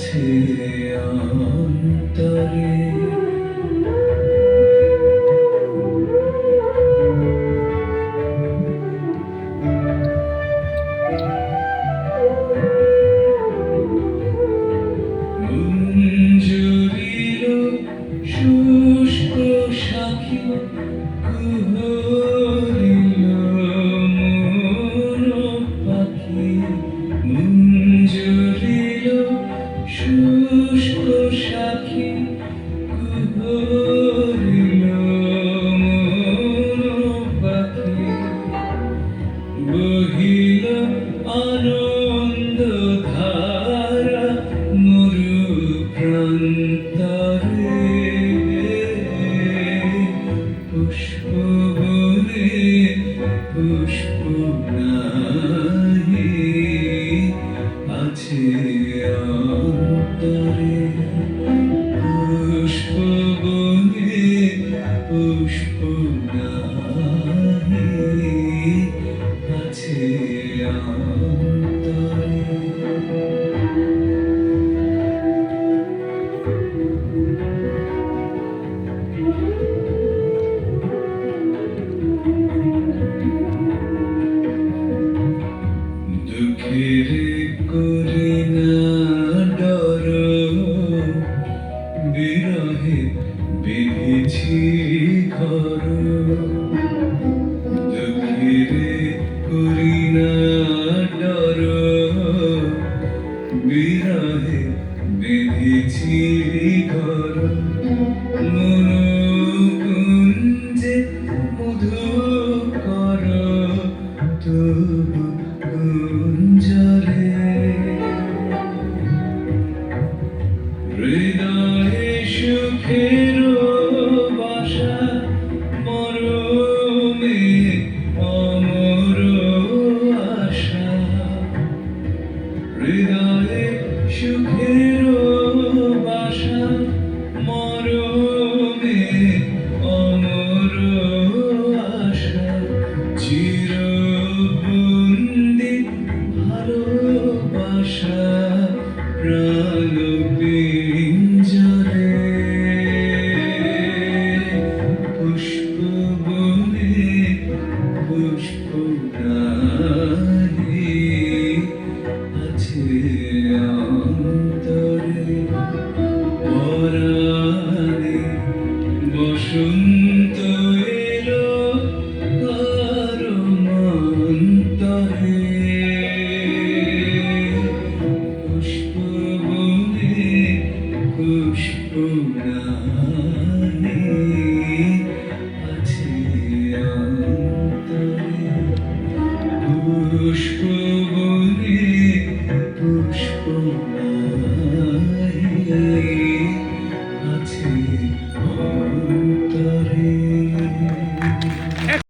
আছে অন্তরে। মঞ্জুরিল শুষ্ক সাক্ষী কুহরিল মন পাখি। মঞ্জুরিল শুষ্ক সাক্ষী কুহরিল মন পাখি। বহিল আনন্দ ধারা মরু প্রান্তরে। পুষ্প বনে পুষ্প নাহি আছে অন্তরে। পুষ্প বনে পুষ্প নাহি আছে অন্তরে। দুঃখের করি না ডর, বিরহে বেঁধেছি ঘর। দুঃখের করি না ডর, বিরহে বেঁধেছি ঘর। মনোকুঞ্জে মধুকর তবু কুঞ্জরে। হৃদয়ে সুখের বাসা মরমে অমর আশা। হৃদয়ে সুখের বাসা মরমে অমর আশা। চিরবন্দি ভালোবাসা প্রাণ পিঞ্জরে। পুষ্প বনে পুষ্প নাহি আছে অন্তরে। পরাণে বসন্ত এলো কার মন্তরে। পুষ্প বনে পুষ্প নাহি